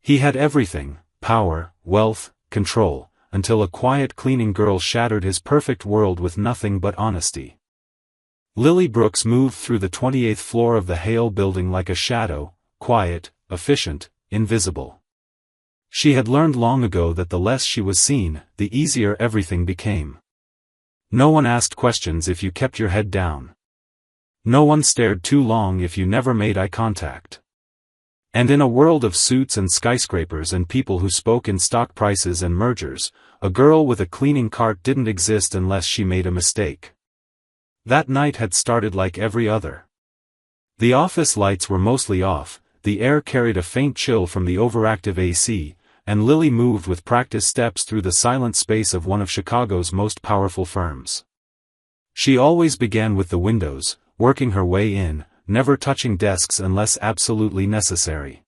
He had everything: power, wealth, control, until a quiet cleaning girl shattered his perfect world with nothing but honesty. Lily Brooks moved through the 28th floor of the Hale building like a shadow, quiet, efficient, invisible. She had learned long ago that the less she was seen, the easier everything became. No one asked questions if you kept your head down. No one stared too long if you never made eye contact. And in a world of suits and skyscrapers and people who spoke in stock prices and mergers, a girl with a cleaning cart didn't exist unless she made a mistake. That night had started like every other. The office lights were mostly off, the air carried a faint chill from the overactive AC, and Lily moved with practiced steps through the silent space of one of Chicago's most powerful firms. She always began with the windows, working her way in, never touching desks unless absolutely necessary.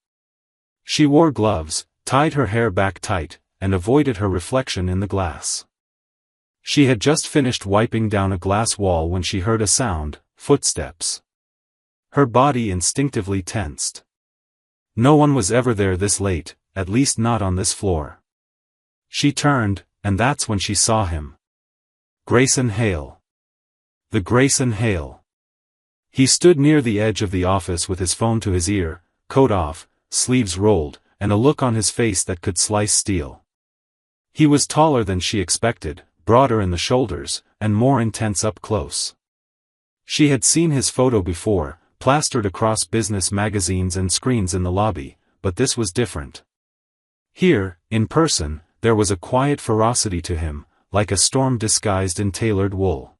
She wore gloves, tied her hair back tight, and avoided her reflection in the glass. She had just finished wiping down a glass wall when she heard a sound: footsteps. Her body instinctively tensed. No one was ever there this late, at least not on this floor. She turned, and that's when she saw him. Grayson Hale. The Grayson Hale. He stood near the edge of the office with his phone to his ear, coat off, sleeves rolled, and a look on his face that could slice steel. He was taller than she expected, broader in the shoulders, and more intense up close. She had seen his photo before, plastered across business magazines and screens in the lobby, but this was different. Here, in person, there was a quiet ferocity to him, like a storm disguised in tailored wool.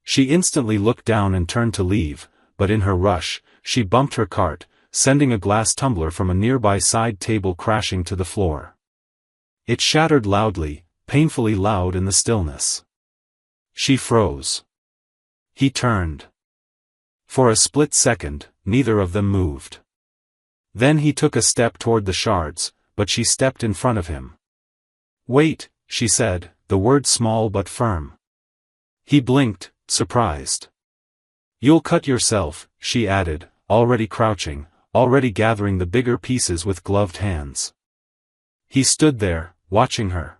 She instantly looked down and turned to leave, but in her rush, she bumped her cart, sending a glass tumbler from a nearby side table crashing to the floor. It shattered loudly, painfully loud in the stillness. She froze. He turned. For a split second, neither of them moved. Then he took a step toward the shards, but she stepped in front of him. "Wait," she said, the word small but firm. He blinked, surprised. "You'll cut yourself," she added, already crouching, already gathering the bigger pieces with gloved hands. He stood there, watching her.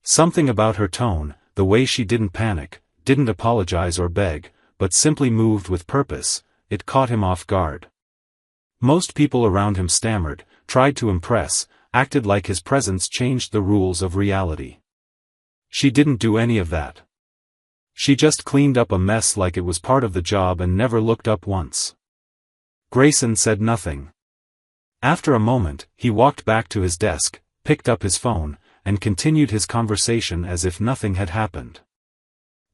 Something about her tone, the way she didn't panic, didn't apologize or beg, but simply moved with purpose, it caught him off guard. Most people around him stammered, tried to impress, acted like his presence changed the rules of reality. She didn't do any of that. She just cleaned up a mess like it was part of the job and never looked up once. Grayson said nothing. After a moment, he walked back to his desk, picked up his phone, and continued his conversation as if nothing had happened.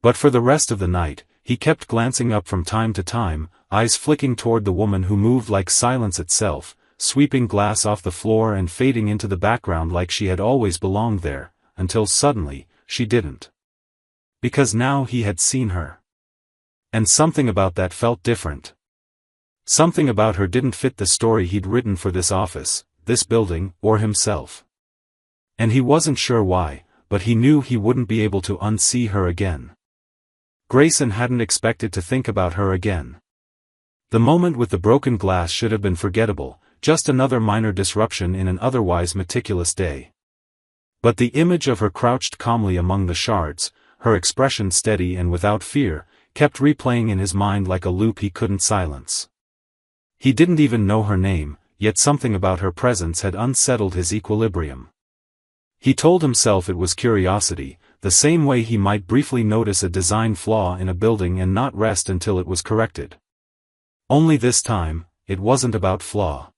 But for the rest of the night, he kept glancing up from time to time, eyes flicking toward the woman who moved like silence itself, sweeping glass off the floor and fading into the background like she had always belonged there, until suddenly, she didn't. Because now he had seen her. And something about that felt different. Something about her didn't fit the story he'd written for this office, this building, or himself. And he wasn't sure why, but he knew he wouldn't be able to unsee her again. Grayson hadn't expected to think about her again. The moment with the broken glass should have been forgettable, just another minor disruption in an otherwise meticulous day. But the image of her crouched calmly among the shards, her expression steady and without fear, kept replaying in his mind like a loop he couldn't silence. He didn't even know her name, yet something about her presence had unsettled his equilibrium. He told himself it was curiosity, the same way he might briefly notice a design flaw in a building and not rest until it was corrected. Only this time, it wasn't about flaw.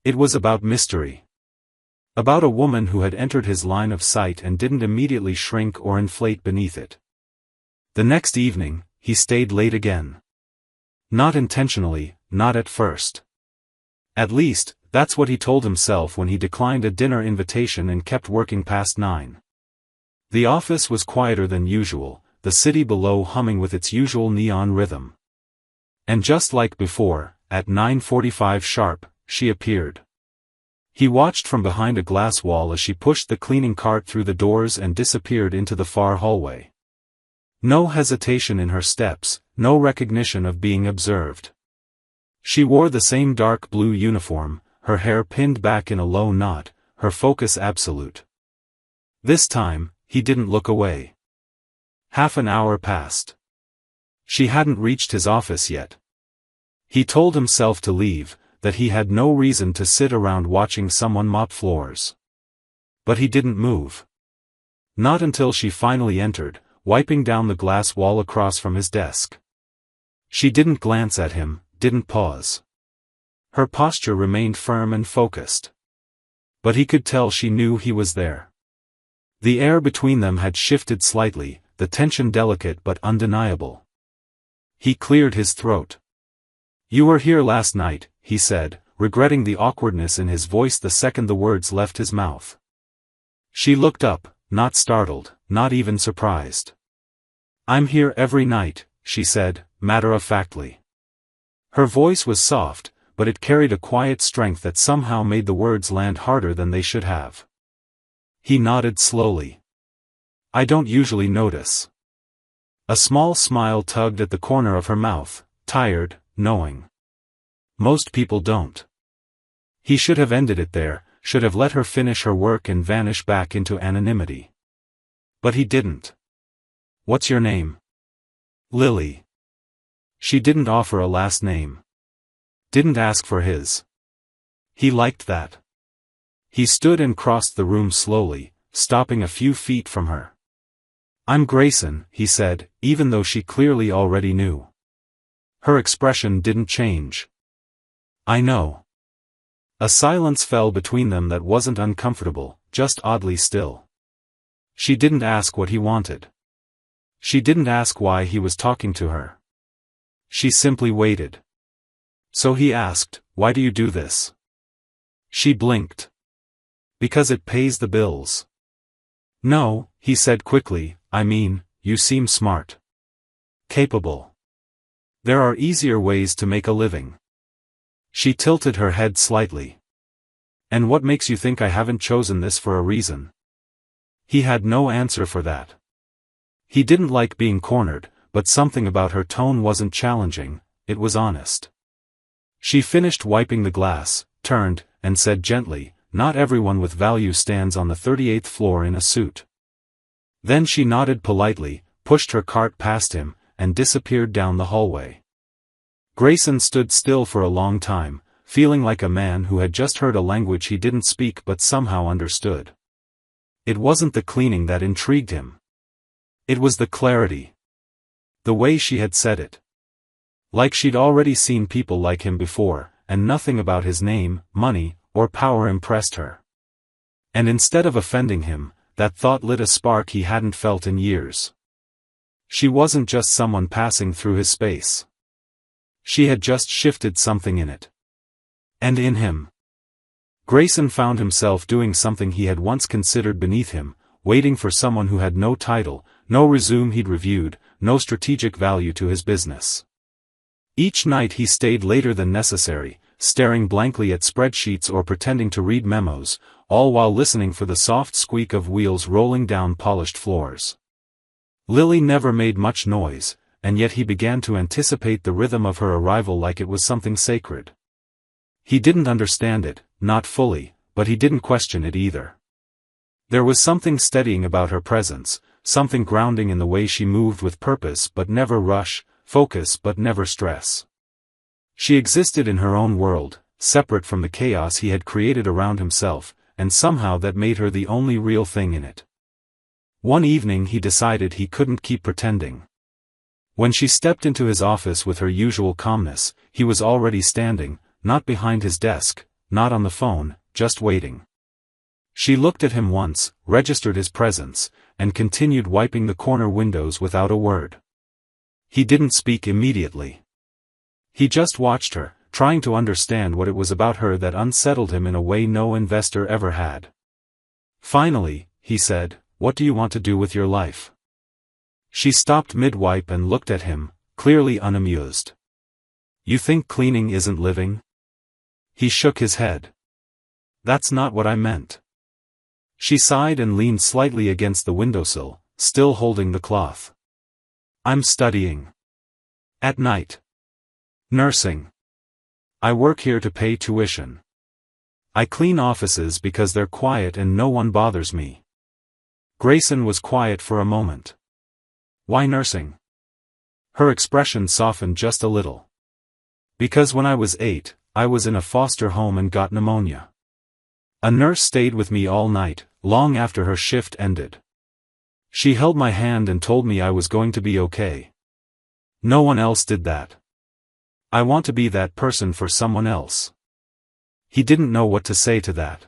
It was about mystery. About a woman who had entered his line of sight and didn't immediately shrink or inflate beneath it. The next evening, he stayed late again. Not intentionally, not at first. At least, that's what he told himself when he declined a dinner invitation and kept working past 9. The office was quieter than usual, the city below humming with its usual neon rhythm. And just like before, at 9:45 sharp, she appeared. He watched from behind a glass wall as she pushed the cleaning cart through the doors and disappeared into the far hallway. No hesitation in her steps, no recognition of being observed. She wore the same dark blue uniform, her hair pinned back in a low knot, her focus absolute. This time, he didn't look away. Half an hour passed. She hadn't reached his office yet. He told himself to leave, that he had no reason to sit around watching someone mop floors. But he didn't move. Not until she finally entered, wiping down the glass wall across from his desk. She didn't glance at him, didn't pause. Her posture remained firm and focused. But he could tell she knew he was there. The air between them had shifted slightly, the tension delicate but undeniable. He cleared his throat. "You were here last night," he said, regretting the awkwardness in his voice the second the words left his mouth. She looked up, not startled, not even surprised. "I'm here every night," she said, matter-of-factly. Her voice was soft, but it carried a quiet strength that somehow made the words land harder than they should have. He nodded slowly. "I don't usually notice." A small smile tugged at the corner of her mouth, tired, knowing. Most people don't. He should have ended it there, should have let her finish her work and vanish back into anonymity. But he didn't. "What's your name?" "Lily." She didn't offer a last name. Didn't ask for his. He liked that. He stood and crossed the room slowly, stopping a few feet from her. "I'm Grayson," he said, even though she clearly already knew. Her expression didn't change. "I know." A silence fell between them that wasn't uncomfortable, just oddly still. She didn't ask what he wanted. She didn't ask why he was talking to her. She simply waited. So he asked, "Why do you do this?" She blinked. "Because it pays the bills." "No," he said quickly, "I mean, you seem smart. Capable. There are easier ways to make a living." She tilted her head slightly. "And what makes you think I haven't chosen this for a reason?" He had no answer for that. He didn't like being cornered, but something about her tone wasn't challenging, it was honest. She finished wiping the glass, turned, and said gently, "Not everyone with value stands on the 38th floor in a suit." Then she nodded politely, pushed her cart past him, and disappeared down the hallway. Grayson stood still for a long time, feeling like a man who had just heard a language he didn't speak but somehow understood. It wasn't the cleaning that intrigued him. It was the clarity. The way she had said it. Like she'd already seen people like him before, and nothing about his name, money, or power impressed her. And instead of offending him, that thought lit a spark he hadn't felt in years. She wasn't just someone passing through his space. She had just shifted something in it. And in him. Grayson found himself doing something he had once considered beneath him, waiting for someone who had no title, no resume he'd reviewed, no strategic value to his business. Each night he stayed later than necessary, staring blankly at spreadsheets or pretending to read memos, all while listening for the soft squeak of wheels rolling down polished floors. Lily never made much noise, and yet he began to anticipate the rhythm of her arrival like it was something sacred. He didn't understand it, not fully, but he didn't question it either. There was something steadying about her presence, something grounding in the way she moved with purpose but never rush, focus but never stress. She existed in her own world, separate from the chaos he had created around himself, and somehow that made her the only real thing in it. One evening he decided he couldn't keep pretending. When she stepped into his office with her usual calmness, he was already standing, not behind his desk, not on the phone, just waiting. She looked at him once, registered his presence, and continued wiping the corner windows without a word. He didn't speak immediately. He just watched her, trying to understand what it was about her that unsettled him in a way no investor ever had. Finally, he said, "What do you want to do with your life?" She stopped mid-wipe and looked at him, clearly unamused. "You think cleaning isn't living?" He shook his head. "That's not what I meant." She sighed and leaned slightly against the windowsill, still holding the cloth. "I'm studying. At night. Nursing. I work here to pay tuition." I clean offices because they're quiet and no one bothers me. Grayson was quiet for a moment. Why nursing? Her expression softened just a little. Because when I was 8, I was in a foster home and got pneumonia. A nurse stayed with me all night, long after her shift ended. She held my hand and told me I was going to be okay. No one else did that. I want to be that person for someone else. He didn't know what to say to that.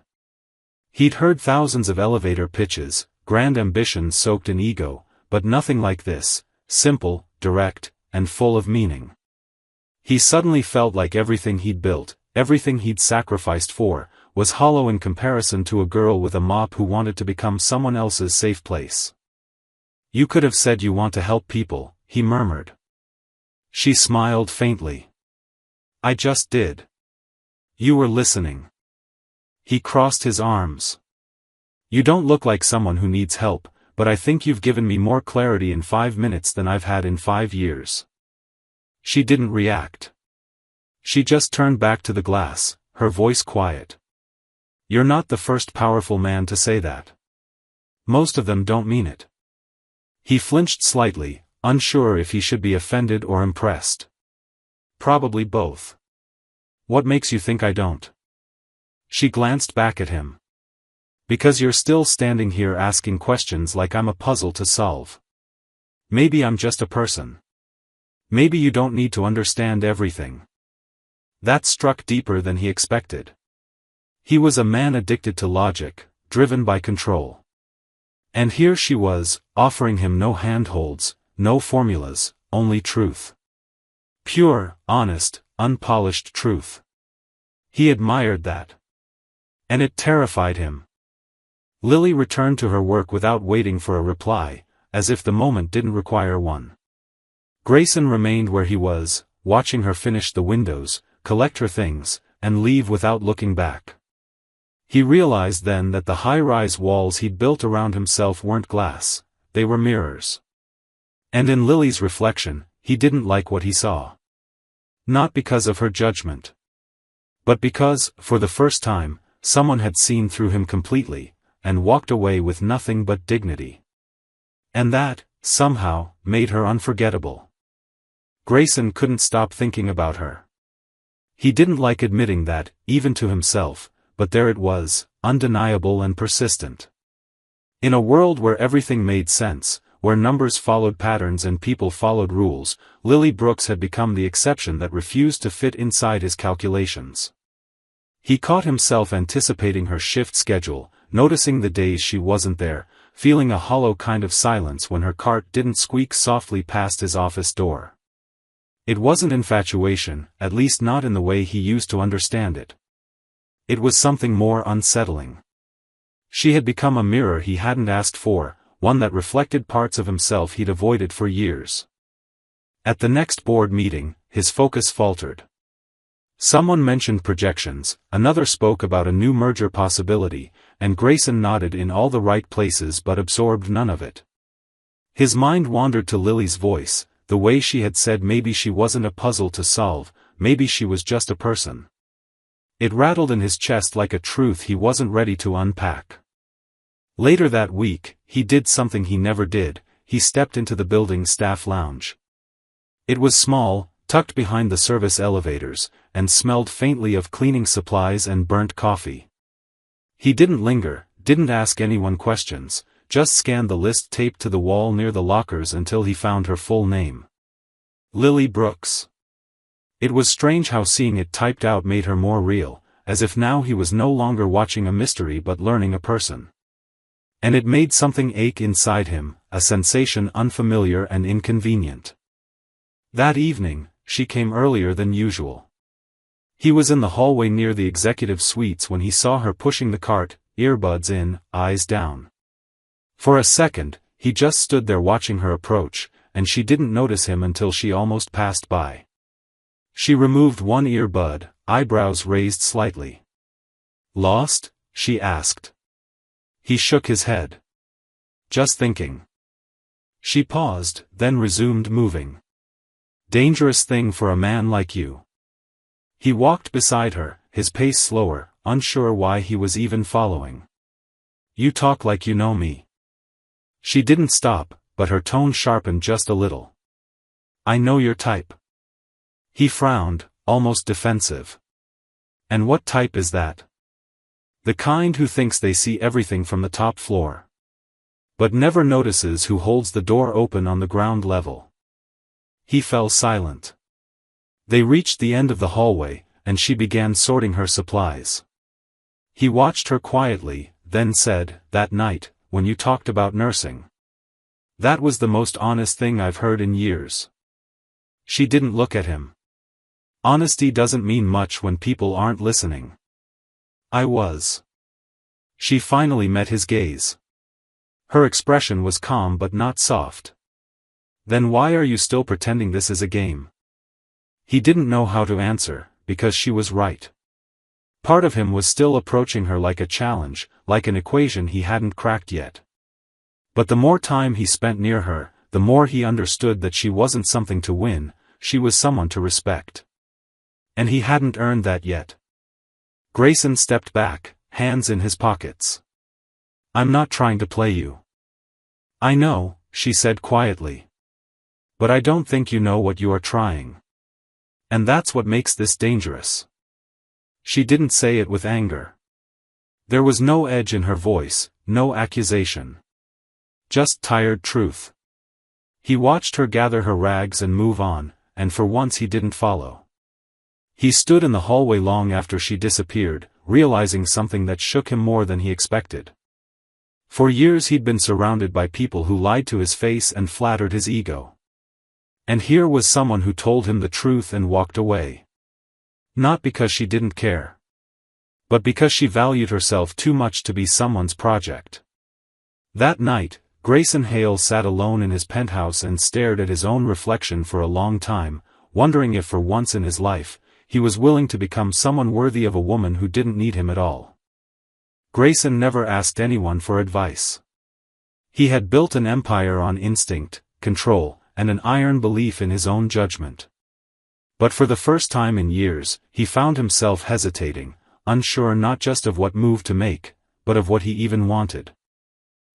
He'd heard thousands of elevator pitches, grand ambitions soaked in ego, but nothing like this, simple, direct, and full of meaning. He suddenly felt like everything he'd built, everything he'd sacrificed for, was hollow in comparison to a girl with a mop who wanted to become someone else's safe place. You could have said you want to help people, he murmured. She smiled faintly. I just did. You were listening. He crossed his arms. You don't look like someone who needs help, but I think you've given me more clarity in 5 minutes than I've had in 5 years. She didn't react. She just turned back to the glass, her voice quiet. You're not the first powerful man to say that. Most of them don't mean it. He flinched slightly, unsure if he should be offended or impressed. Probably both. What makes you think I don't? She glanced back at him. Because you're still standing here asking questions like I'm a puzzle to solve. Maybe I'm just a person. Maybe you don't need to understand everything. That struck deeper than he expected. He was a man addicted to logic, driven by control. And here she was, offering him no handholds, no formulas, only truth. Pure, honest, unpolished truth. He admired that. And it terrified him. Lily returned to her work without waiting for a reply, as if the moment didn't require one. Grayson remained where he was, watching her finish the windows, collect her things, and leave without looking back. He realized then that the high-rise walls he'd built around himself weren't glass, they were mirrors. And in Lily's reflection, he didn't like what he saw. Not because of her judgment. But because, for the first time, someone had seen through him completely, and walked away with nothing but dignity. And that, somehow, made her unforgettable. Grayson couldn't stop thinking about her. He didn't like admitting that, even to himself, but there it was, undeniable and persistent. In a world where everything made sense, where numbers followed patterns and people followed rules, Lily Brooks had become the exception that refused to fit inside his calculations. He caught himself anticipating her shift schedule, noticing the days she wasn't there, feeling a hollow kind of silence when her cart didn't squeak softly past his office door. It wasn't infatuation, at least not in the way he used to understand it. It was something more unsettling. She had become a mirror he hadn't asked for, one that reflected parts of himself he'd avoided for years. At the next board meeting, his focus faltered. Someone mentioned projections, another spoke about a new merger possibility, and Grayson nodded in all the right places but absorbed none of it. His mind wandered to Lily's voice, the way she had said maybe she wasn't a puzzle to solve, maybe she was just a person. It rattled in his chest like a truth he wasn't ready to unpack. Later that week, he did something he never did, he stepped into the building's staff lounge. It was small, tucked behind the service elevators, and smelled faintly of cleaning supplies and burnt coffee. He didn't linger, didn't ask anyone questions, just scanned the list taped to the wall near the lockers until he found her full name. Lily Brooks. It was strange how seeing it typed out made her more real, as if now he was no longer watching a mystery but learning a person. And it made something ache inside him, a sensation unfamiliar and inconvenient. That evening, she came earlier than usual. He was in the hallway near the executive suites when he saw her pushing the cart, earbuds in, eyes down. For a second, he just stood there watching her approach, and she didn't notice him until she almost passed by. She removed one earbud, eyebrows raised slightly. Lost? She asked. He shook his head. Just thinking. She paused, then resumed moving. Dangerous thing for a man like you. He walked beside her, his pace slower, unsure why he was even following. "You talk like you know me." She didn't stop, but her tone sharpened just a little. "I know your type." He frowned, almost defensive. "And what type is that?" "The kind who thinks they see everything from the top floor. But never notices who holds the door open on the ground level." He fell silent. They reached the end of the hallway, and she began sorting her supplies. He watched her quietly, then said, "That night, when you talked about nursing. That was the most honest thing I've heard in years." She didn't look at him. Honesty doesn't mean much when people aren't listening. "I was." She finally met his gaze. Her expression was calm but not soft. "Then why are you still pretending this is a game?" He didn't know how to answer, because she was right. Part of him was still approaching her like a challenge, like an equation he hadn't cracked yet. But the more time he spent near her, the more he understood that she wasn't something to win, she was someone to respect. And he hadn't earned that yet. Grayson stepped back, hands in his pockets. "I'm not trying to play you." "I know," she said quietly. "But I don't think you know what you are trying. And that's what makes this dangerous." She didn't say it with anger. There was no edge in her voice, no accusation. Just tired truth. He watched her gather her rags and move on, and for once he didn't follow. He stood in the hallway long after she disappeared, realizing something that shook him more than he expected. For years he'd been surrounded by people who lied to his face and flattered his ego. And here was someone who told him the truth and walked away. Not because she didn't care. But because she valued herself too much to be someone's project. That night, Grayson Hale sat alone in his penthouse and stared at his own reflection for a long time, wondering if for once in his life, he was willing to become someone worthy of a woman who didn't need him at all. Grayson never asked anyone for advice. He had built an empire on instinct, control, and an iron belief in his own judgment. But for the first time in years, he found himself hesitating, unsure not just of what move to make, but of what he even wanted.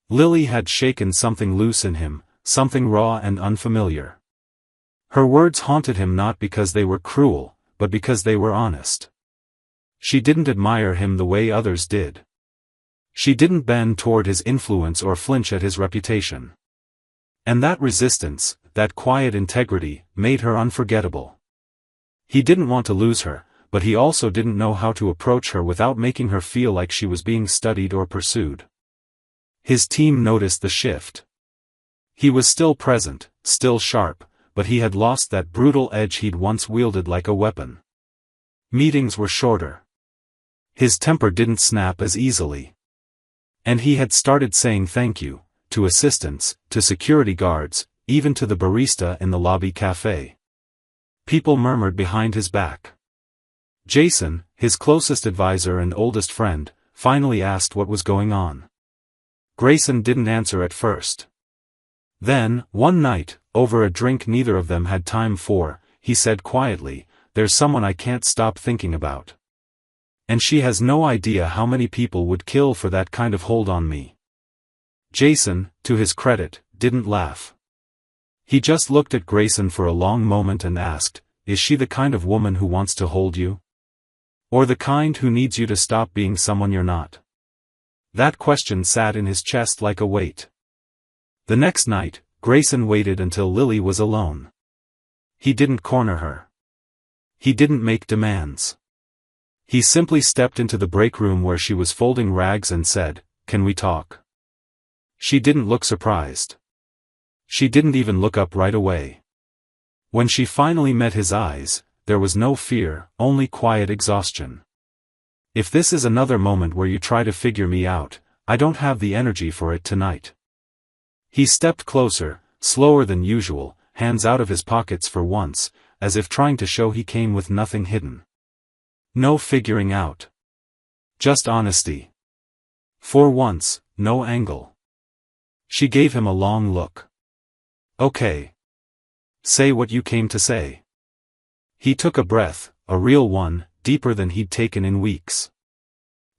Lily had shaken something loose in him, something raw and unfamiliar. Her words haunted him not because they were cruel, but because they were honest. She didn't admire him the way others did. She didn't bend toward his influence or flinch at his reputation. And that resistance, that quiet integrity, made her unforgettable. He didn't want to lose her, but he also didn't know how to approach her without making her feel like she was being studied or pursued. His team noticed the shift. He was still present, still sharp, but he had lost that brutal edge he'd once wielded like a weapon. Meetings were shorter. His temper didn't snap as easily. And he had started saying thank you, to assistants, to security guards, even to the barista in the lobby cafe. People murmured behind his back. Jason, his closest advisor and oldest friend, finally asked what was going on. Grayson didn't answer at first. Then, one night, over a drink neither of them had time for, he said quietly, "There's someone I can't stop thinking about. And she has no idea how many people would kill for that kind of hold on me." Jason, to his credit, didn't laugh. He just looked at Grayson for a long moment and asked, "Is she the kind of woman who wants to hold you? Or the kind who needs you to stop being someone you're not?" That question sat in his chest like a weight. The next night, Grayson waited until Lily was alone. He didn't corner her. He didn't make demands. He simply stepped into the break room where she was folding rags and said, "Can we talk?" She didn't look surprised. She didn't even look up right away. When she finally met his eyes, there was no fear, only quiet exhaustion. "If this is another moment where you try to figure me out, I don't have the energy for it tonight." He stepped closer, slower than usual, hands out of his pockets for once, as if trying to show he came with nothing hidden. No figuring out. Just honesty. For once, no angle. She gave him a long look. "Okay. Say what you came to say." He took a breath, a real one, deeper than he'd taken in weeks.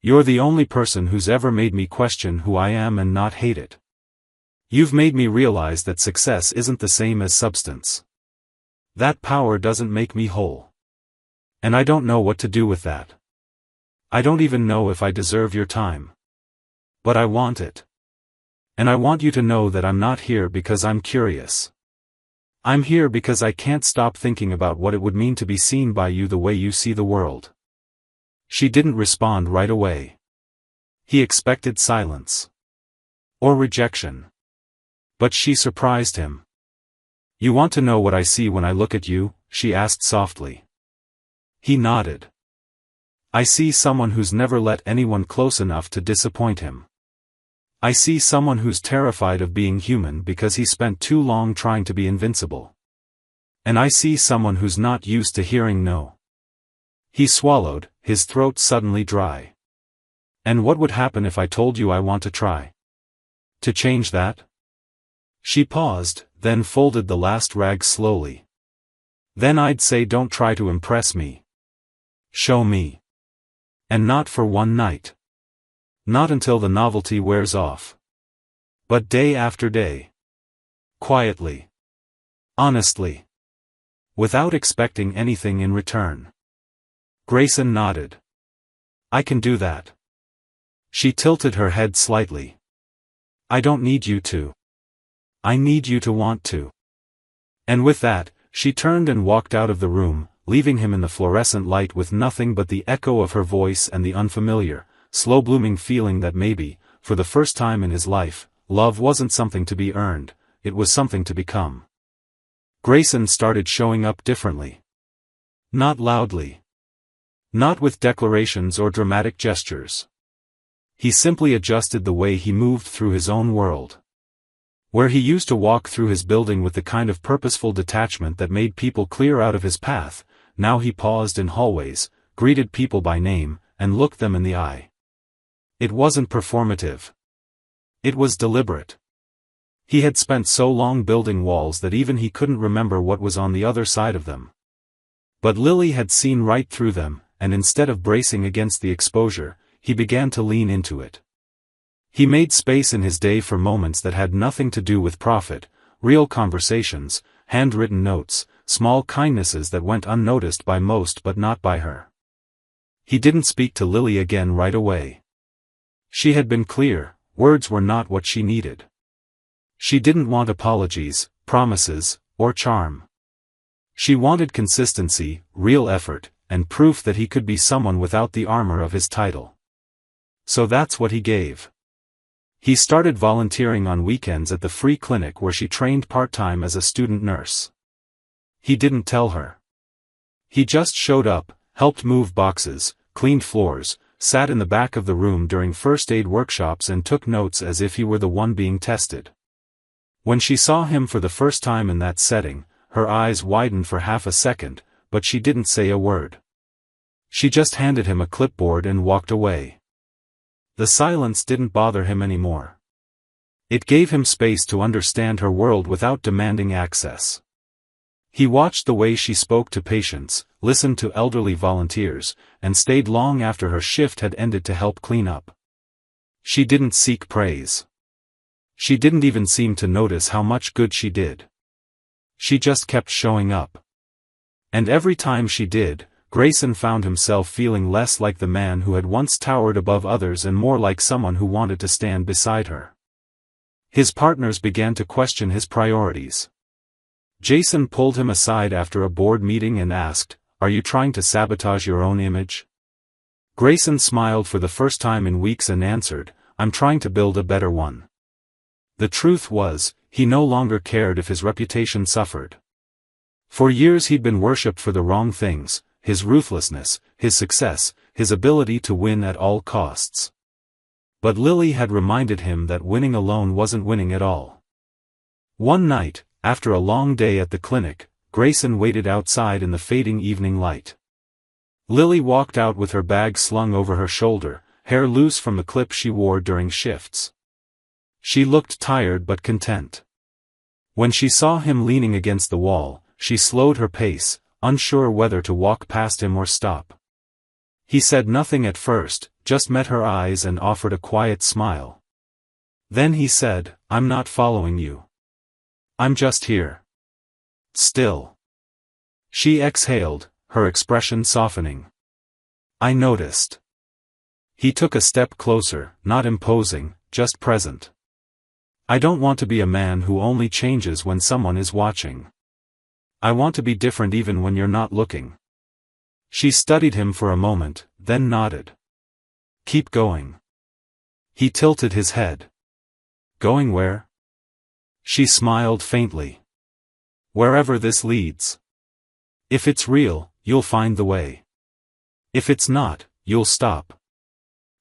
You're the only person who's ever made me question who I am and not hate it. You've made me realize that success isn't the same as substance. That power doesn't make me whole. And I don't know what to do with that. I don't even know if I deserve your time. But I want it. And I want you to know that I'm not here because I'm curious. I'm here because I can't stop thinking about what it would mean to be seen by you the way you see the world. She didn't respond right away. He expected silence. Or rejection. But she surprised him. You want to know what I see when I look at you? She asked softly. He nodded. I see someone who's never let anyone close enough to disappoint him. I see someone who's terrified of being human because he spent too long trying to be invincible. And I see someone who's not used to hearing no. He swallowed, his throat suddenly dry. And what would happen if I told you I want to try to change that? She paused, then folded the last rag slowly. Then I'd say don't try to impress me. Show me. And not for one night. Not until the novelty wears off. But day after day. Quietly. Honestly. Without expecting anything in return. Grayson nodded. I can do that. She tilted her head slightly. I don't need you to. I need you to want to. And with that, she turned and walked out of the room, leaving him in the fluorescent light with nothing but the echo of her voice and the unfamiliar, slow-blooming feeling that maybe, for the first time in his life, love wasn't something to be earned, it was something to become. Grayson started showing up differently. Not loudly. Not with declarations or dramatic gestures. He simply adjusted the way he moved through his own world. Where he used to walk through his building with the kind of purposeful detachment that made people clear out of his path, now he paused in hallways, greeted people by name, and looked them in the eye. It wasn't performative. It was deliberate. He had spent so long building walls that even he couldn't remember what was on the other side of them. But Lily had seen right through them, and instead of bracing against the exposure, he began to lean into it. He made space in his day for moments that had nothing to do with profit, real conversations, handwritten notes, small kindnesses that went unnoticed by most but not by her. He didn't speak to Lily again right away. She had been clear, words were not what she needed. She didn't want apologies, promises, or charm. She wanted consistency, real effort, and proof that he could be someone without the armor of his title. So that's what he gave. He started volunteering on weekends at the free clinic where she trained part-time as a student nurse. He didn't tell her. He just showed up, helped move boxes, cleaned floors, sat in the back of the room during first aid workshops and took notes as if he were the one being tested. When she saw him for the first time in that setting, her eyes widened for half a second, but she didn't say a word. She just handed him a clipboard and walked away. The silence didn't bother him anymore. It gave him space to understand her world without demanding access. He watched the way she spoke to patients, listened to elderly volunteers, and stayed long after her shift had ended to help clean up. She didn't seek praise. She didn't even seem to notice how much good she did. She just kept showing up. And every time she did, Grayson found himself feeling less like the man who had once towered above others and more like someone who wanted to stand beside her. His partners began to question his priorities. Jason pulled him aside after a board meeting and asked, "Are you trying to sabotage your own image?" Grayson smiled for the first time in weeks and answered, "I'm trying to build a better one." The truth was, he no longer cared if his reputation suffered. For years he'd been worshipped for the wrong things, his ruthlessness, his success, his ability to win at all costs. But Lily had reminded him that winning alone wasn't winning at all. One night, after a long day at the clinic, Grayson waited outside in the fading evening light. Lily walked out with her bag slung over her shoulder, hair loose from the clip she wore during shifts. She looked tired but content. When she saw him leaning against the wall, she slowed her pace, unsure whether to walk past him or stop. He said nothing at first, just met her eyes and offered a quiet smile. Then he said, "I'm not following you. I'm just here. Still." She exhaled, her expression softening. "I noticed." He took a step closer, not imposing, just present. "I don't want to be a man who only changes when someone is watching. I want to be different even when you're not looking." She studied him for a moment, then nodded. "Keep going." He tilted his head. "Going where?" She smiled faintly. "Wherever this leads. If it's real, you'll find the way. If it's not, you'll stop.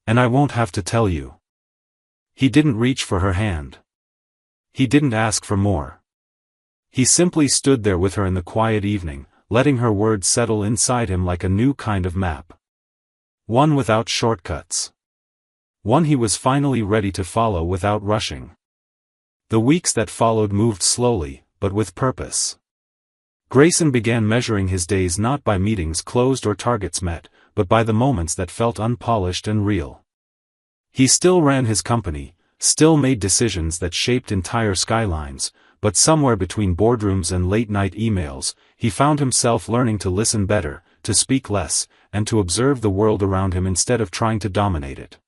And I won't have to tell you." He didn't reach for her hand. He didn't ask for more. He simply stood there with her in the quiet evening, letting her words settle inside him like a new kind of map. One without shortcuts. One he was finally ready to follow without rushing. The weeks that followed moved slowly, but with purpose. Grayson began measuring his days not by meetings closed or targets met, but by the moments that felt unpolished and real. He still ran his company, still made decisions that shaped entire skylines, but somewhere between boardrooms and late-night emails, he found himself learning to listen better, to speak less, and to observe the world around him instead of trying to dominate it.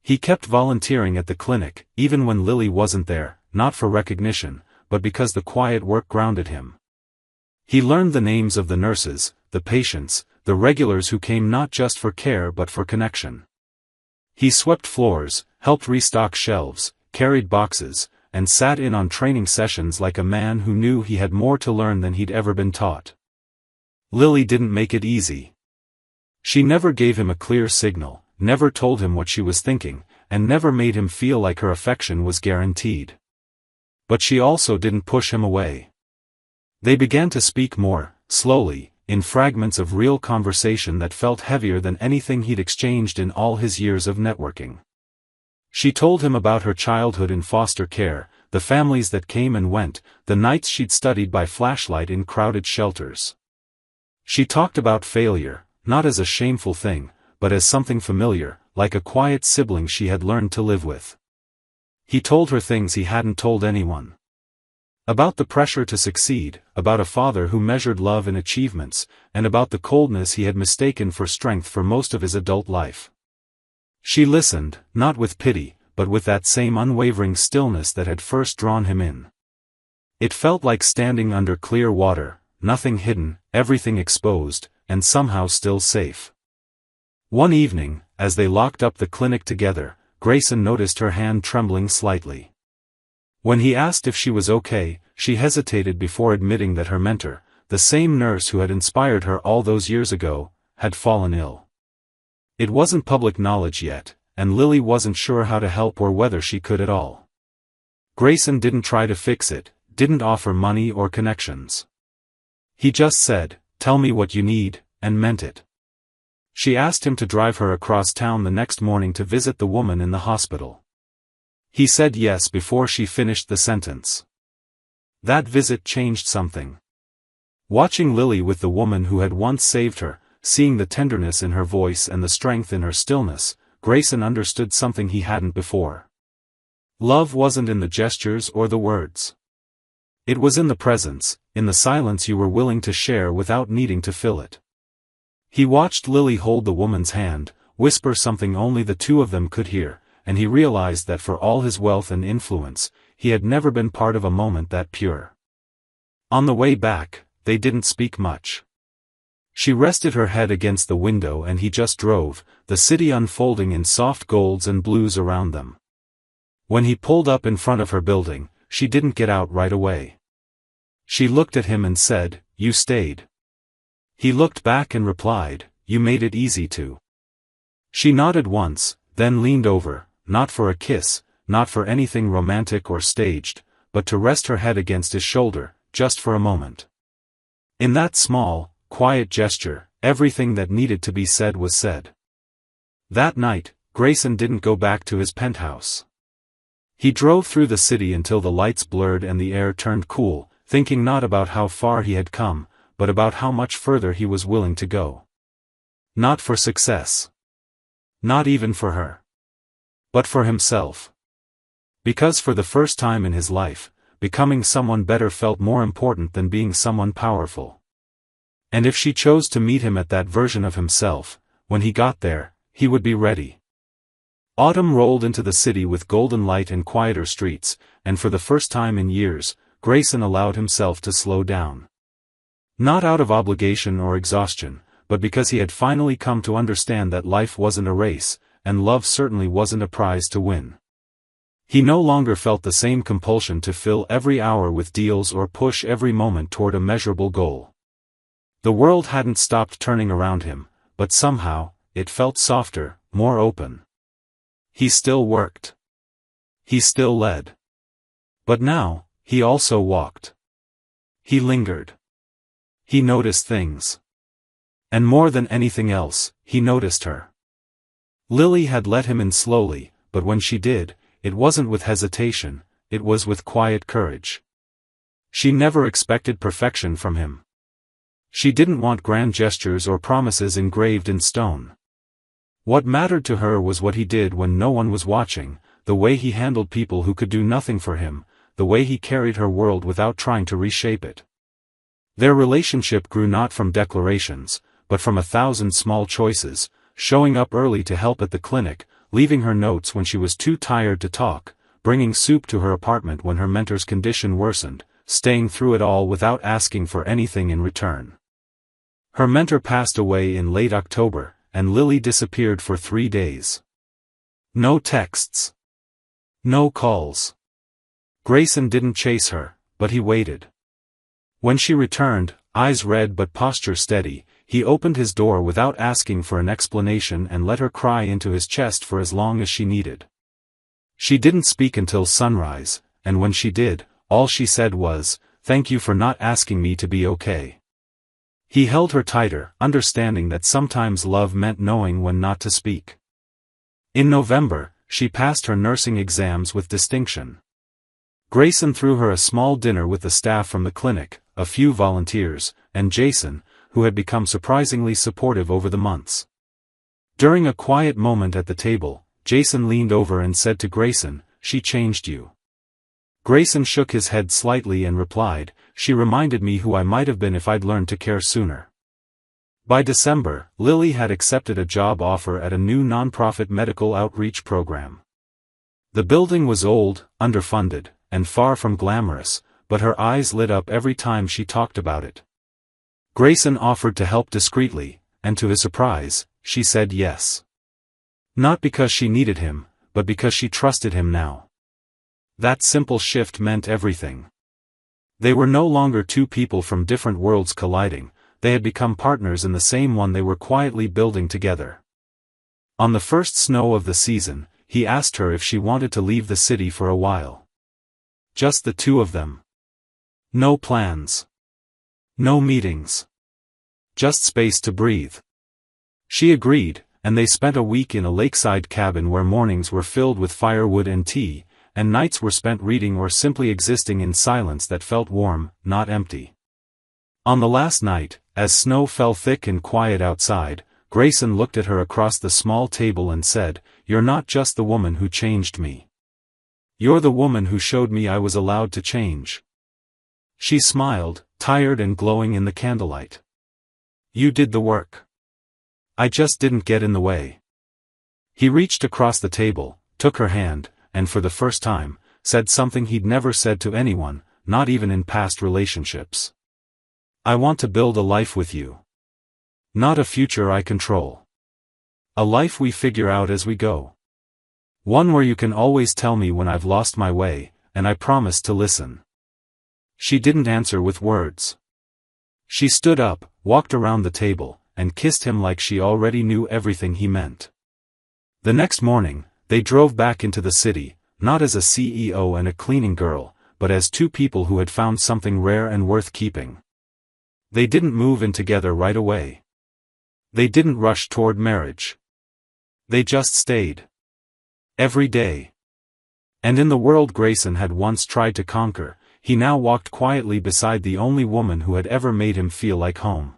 He kept volunteering at the clinic, even when Lily wasn't there, not for recognition, but because the quiet work grounded him. He learned the names of the nurses, the patients, the regulars who came not just for care but for connection. He swept floors, helped restock shelves, carried boxes, and sat in on training sessions like a man who knew he had more to learn than he'd ever been taught. Lily didn't make it easy. She never gave him a clear signal, never told him what she was thinking, and never made him feel like her affection was guaranteed. But she also didn't push him away. They began to speak more, slowly, in fragments of real conversation that felt heavier than anything he'd exchanged in all his years of networking. She told him about her childhood in foster care, the families that came and went, the nights she'd studied by flashlight in crowded shelters. She talked about failure, not as a shameful thing, but as something familiar, like a quiet sibling she had learned to live with. He told her things he hadn't told anyone. About the pressure to succeed, about a father who measured love in achievements, and about the coldness he had mistaken for strength for most of his adult life. She listened, not with pity, but with that same unwavering stillness that had first drawn him in. It felt like standing under clear water, nothing hidden, everything exposed, and somehow still safe. One evening, as they locked up the clinic together, Grayson noticed her hand trembling slightly. When he asked if she was okay, she hesitated before admitting that her mentor, the same nurse who had inspired her all those years ago, had fallen ill. It wasn't public knowledge yet, and Lily wasn't sure how to help or whether she could at all. Grayson didn't try to fix it, didn't offer money or connections. He just said, "Tell me what you need," and meant it. She asked him to drive her across town the next morning to visit the woman in the hospital. He said yes before she finished the sentence. That visit changed something. Watching Lily with the woman who had once saved her, seeing the tenderness in her voice and the strength in her stillness, Grayson understood something he hadn't before. Love wasn't in the gestures or the words. It was in the presence, in the silence you were willing to share without needing to fill it. He watched Lily hold the woman's hand, whisper something only the two of them could hear, and he realized that for all his wealth and influence, he had never been part of a moment that pure. On the way back, they didn't speak much. She rested her head against the window and he just drove, the city unfolding in soft golds and blues around them. When he pulled up in front of her building, she didn't get out right away. She looked at him and said, "You stayed." He looked back and replied, "You made it easy to." She nodded once, then leaned over, not for a kiss, not for anything romantic or staged, but to rest her head against his shoulder, just for a moment. In that small, quiet gesture, everything that needed to be said was said. That night, Grayson didn't go back to his penthouse. He drove through the city until the lights blurred and the air turned cool, thinking not about how far he had come, but about how much further he was willing to go. Not for success. Not even for her. But for himself. Because for the first time in his life, becoming someone better felt more important than being someone powerful. And if she chose to meet him at that version of himself, when he got there, he would be ready. Autumn rolled into the city with golden light and quieter streets, and for the first time in years, Grayson allowed himself to slow down. Not out of obligation or exhaustion, but because he had finally come to understand that life wasn't a race, and love certainly wasn't a prize to win. He no longer felt the same compulsion to fill every hour with deals or push every moment toward a measurable goal. The world hadn't stopped turning around him, but somehow, it felt softer, more open. He still worked. He still led. But now, he also walked. He lingered. He noticed things. And more than anything else, he noticed her. Lily had let him in slowly, but when she did, it wasn't with hesitation, it was with quiet courage. She never expected perfection from him. She didn't want grand gestures or promises engraved in stone. What mattered to her was what he did when no one was watching, the way he handled people who could do nothing for him, the way he carried her world without trying to reshape it. Their relationship grew not from declarations, but from 1,000 small choices, showing up early to help at the clinic, leaving her notes when she was too tired to talk, bringing soup to her apartment when her mentor's condition worsened, staying through it all without asking for anything in return. Her mentor passed away in late October, and Lily disappeared for 3 days. No texts. No calls. Grayson didn't chase her, but he waited. When she returned, eyes red but posture steady, he opened his door without asking for an explanation and let her cry into his chest for as long as she needed. She didn't speak until sunrise, and when she did, all she said was, "Thank you for not asking me to be okay." He held her tighter, understanding that sometimes love meant knowing when not to speak. In November, she passed her nursing exams with distinction. Grayson threw her a small dinner with the staff from the clinic, a few volunteers, and Jason, who had become surprisingly supportive over the months. During a quiet moment at the table, Jason leaned over and said to Grayson, "She changed you." Grayson shook his head slightly and replied, "She reminded me who I might have been if I'd learned to care sooner." By December, Lily had accepted a job offer at a new nonprofit medical outreach program. The building was old, underfunded, and far from glamorous, but her eyes lit up every time she talked about it. Grayson offered to help discreetly, and to his surprise, she said yes. Not because she needed him, but because she trusted him now. That simple shift meant everything. They were no longer two people from different worlds colliding, they had become partners in the same one they were quietly building together. On the first snow of the season, he asked her if she wanted to leave the city for a while. Just the two of them. No plans. No meetings. Just space to breathe. She agreed, and they spent a week in a lakeside cabin where mornings were filled with firewood and tea, and nights were spent reading or simply existing in silence that felt warm, not empty. On the last night, as snow fell thick and quiet outside, Grayson looked at her across the small table and said, "You're not just the woman who changed me. You're the woman who showed me I was allowed to change." She smiled, tired and glowing in the candlelight. "You did the work. I just didn't get in the way." He reached across the table, took her hand, and for the first time, said something he'd never said to anyone, not even in past relationships. "I want to build a life with you. Not a future I control. A life we figure out as we go. One where you can always tell me when I've lost my way, and I promise to listen." She didn't answer with words. She stood up, walked around the table, and kissed him like she already knew everything he meant. The next morning, they drove back into the city, not as a CEO and a cleaning girl, but as two people who had found something rare and worth keeping. They didn't move in together right away. They didn't rush toward marriage. They just stayed. Every day. And in the world Grayson had once tried to conquer, he now walked quietly beside the only woman who had ever made him feel like home.